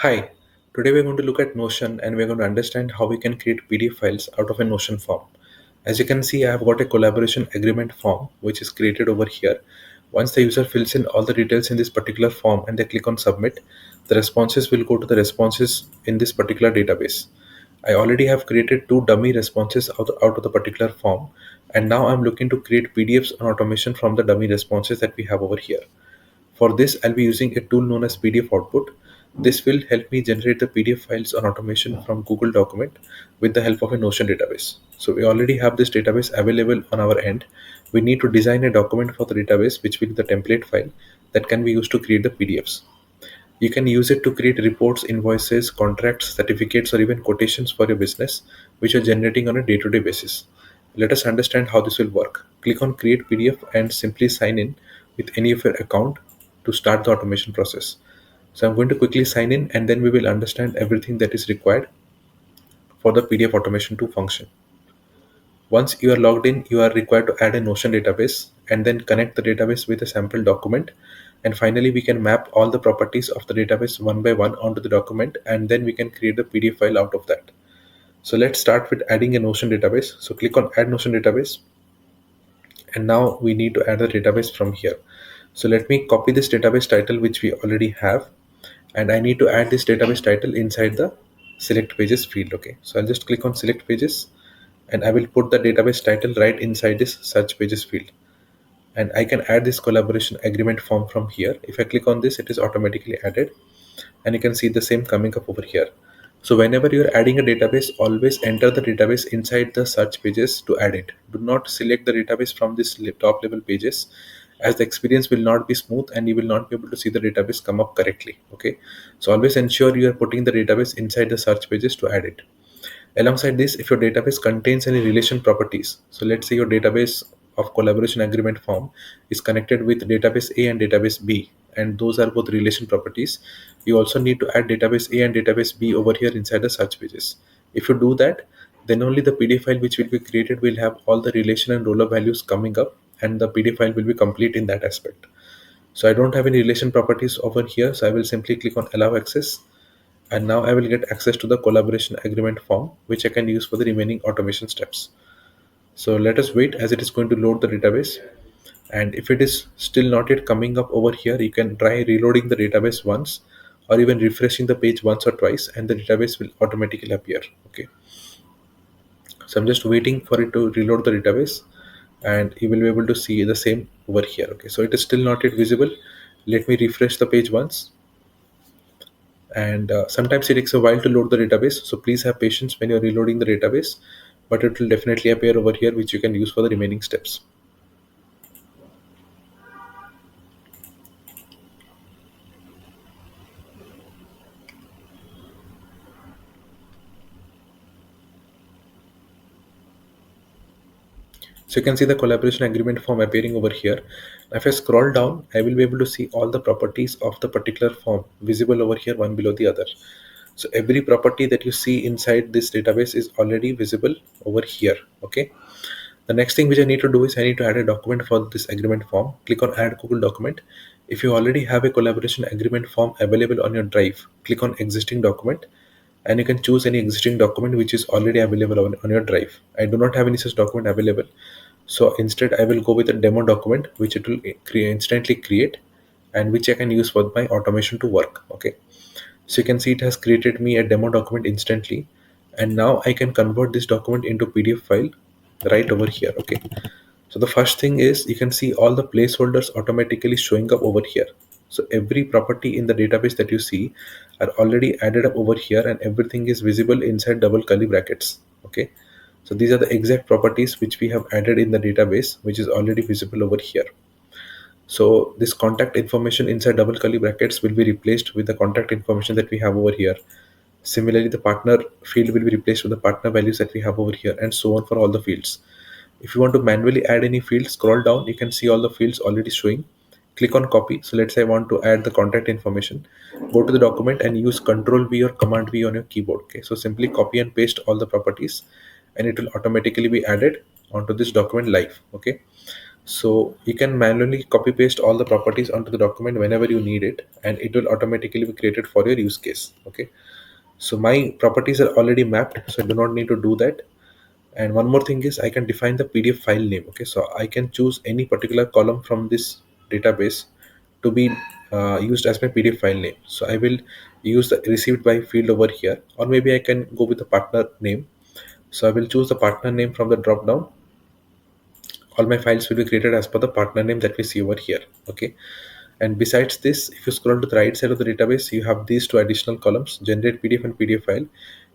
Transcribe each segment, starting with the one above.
Hi, today we're going to look at Notion and we're going to understand how we can create PDF files out of a Notion form. As you can see, I have got a collaboration agreement form which is created over here. Once the user fills in all the details in this particular form and they click on submit, the responses will go to the responses in this particular database. I already have created two dummy responses out of the particular form, and now I'm looking to create PDFs and automation from the dummy responses that we have over here. For this, I'll be using a tool known as PDF Output. This will help me generate the PDF files on automation from Google Document with the help of a Notion database. So we already have this database available on our end. We need to design a document for the database, which will be the template file that can be used to create the PDFs. You can use it to create reports, invoices, contracts, certificates, or even quotations for your business, which you're generating on a day-to-day basis. Let us understand how this will work. Click on Create PDF and simply sign in with any of your account to start the automation process. So I'm going to quickly sign in and then we will understand everything that is required for the PDF automation to function. Once you are logged in, you are required to add a Notion database and then connect the database with a sample document. And finally, we can map all the properties of the database one by one onto the document, and then we can create the PDF file out of that. So let's start with adding a Notion database. So click on Add Notion Database. And now we need to add the database from here. So let me copy this database title, which we already have. And I need to add this database title inside the Select Pages field. Okay, so I'll just click on Select Pages and I will put the database title right inside this search pages field. And I can add this collaboration agreement form from here. If I click on this, it is automatically added and you can see the same coming up over here. So whenever you're adding a database, always enter the database inside the search pages to add it. Do not select the database from this top level pages, as the experience will not be smooth and you will not be able to see the database come up correctly. Okay, so always ensure you are putting the database inside the search pages to add it. Alongside this, if your database contains any relation properties, so let's say your database of collaboration agreement form is connected with database A and database B, and those are both relation properties, you also need to add database A and database B over here inside the search pages. If you do that, then only the PDF file which will be created will have all the relation and roller values coming up, and the PDF file will be complete in that aspect. So I don't have any relation properties over here, so I will simply click on allow access, and now I will get access to the collaboration agreement form, which I can use for the remaining automation steps. So let us wait as it is going to load the database. And if it is still not yet coming up over here, you can try reloading the database once or even refreshing the page once or twice and the database will automatically appear. Okay, so I'm just waiting for it to reload the database and you will be able to see the same over here. Okay, so it is still not yet visible. Let me refresh the page once, and sometimes it takes a while to load the database, so please have patience when you're reloading the database, but it will definitely appear over here, which you can use for the remaining steps. So you can see the collaboration agreement form appearing over here. If I scroll down, I will be able to see all the properties of the particular form visible over here, one below the other. So every property that you see inside this database is already visible over here. Okay, the next thing which I need to do is I need to add a document for this agreement form. Click on Add Google Document. If you already have a collaboration agreement form available on your drive, click on Existing Document and you can choose any existing document which is already available on your drive. I do not have any such document available. So instead, I will go with a demo document which it will instantly create and which I can use for my automation to work. Okay, so you can see it has created me a demo document instantly, and now I can convert this document into PDF file right over here. Okay, so the first thing is you can see all the placeholders automatically showing up over here. So every property in the database that you see are already added up over here and everything is visible inside double curly brackets. Okay, so these are the exact properties which we have added in the database, which is already visible over here. So this contact information inside double curly brackets will be replaced with the contact information that we have over here. Similarly, the partner field will be replaced with the partner values that we have over here, and so on for all the fields. If you want to manually add any field, scroll down, you can see all the fields already showing. Click on copy. So let's say I want to add the contact information. Go to the document and use Control V or Command V on your keyboard. Okay, so simply copy and paste all the properties and it will automatically be added onto this document live. Okay, So you can manually copy paste all the properties onto the document whenever you need it, and it will automatically be created for your use case. Okay, so my properties are already mapped, so I do not need to do that. And one more thing is I can define the PDF file name. Okay, so I can choose any particular column from this database to be used as my PDF file name. So I will use the received by field over here, or maybe I can go with the partner name. So I will choose the partner name from the drop down. All my files will be created as per the partner name that we see over here. Okay, and besides this, if you scroll to the right side of the database, you have these two additional columns: generate PDF and PDF file.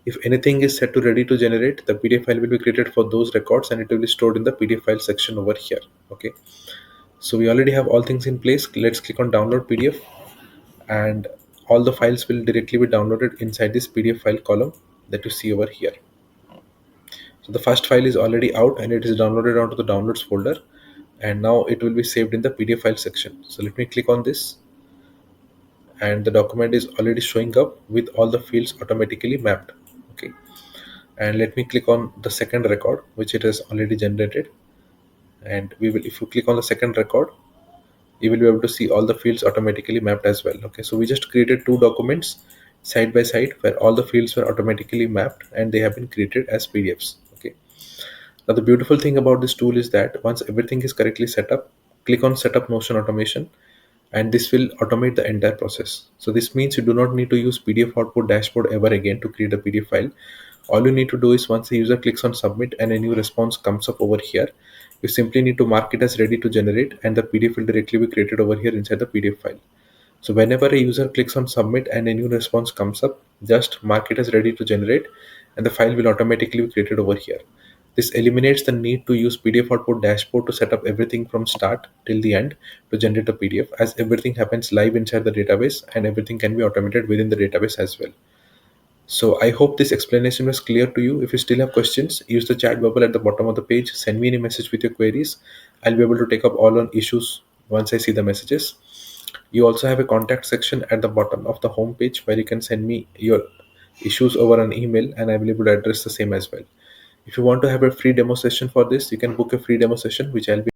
If anything is set to ready to generate, the PDF file will be created for those records, and it will be stored in the PDF file section over here. Okay, so we already have all things in place. Let's click on download PDF, and all the files will directly be downloaded inside this PDF file column that you see over here. So the first file is already out and it is downloaded onto the downloads folder, and now it will be saved in the PDF file section. So let me click on this, and the document is already showing up with all the fields automatically mapped. Okay, and let me click on the second record which it has already generated, and we will, if you click on the second record, you will be able to see all the fields automatically mapped as well. Okay, so we just created two documents side by side where all the fields were automatically mapped and they have been created as PDFs. Okay, now the beautiful thing about this tool is that once everything is correctly set up, click on setup Notion automation, and this will automate the entire process. So this means you do not need to use PDF output dashboard ever again to create a PDF file. All you need to do is once the user clicks on submit and a new response comes up over here, you simply need to mark it as ready to generate, and the PDF will directly be created over here inside the PDF file. So whenever a user clicks on submit and a new response comes up, just mark it as ready to generate, and the file will automatically be created over here. This eliminates the need to use PDF output dashboard to set up everything from start till the end to generate a PDF, as everything happens live inside the database and everything can be automated within the database as well. So I hope this explanation was clear to you. If you still have questions, use the chat bubble at the bottom of the page. Send me any message with your queries. I'll be able to take up all on issues once I see the messages. You also have a contact section at the bottom of the home page where you can send me your issues over an email, and I will be able to address the same as well. If you want to have a free demo session for this, you can book a free demo session which I'll be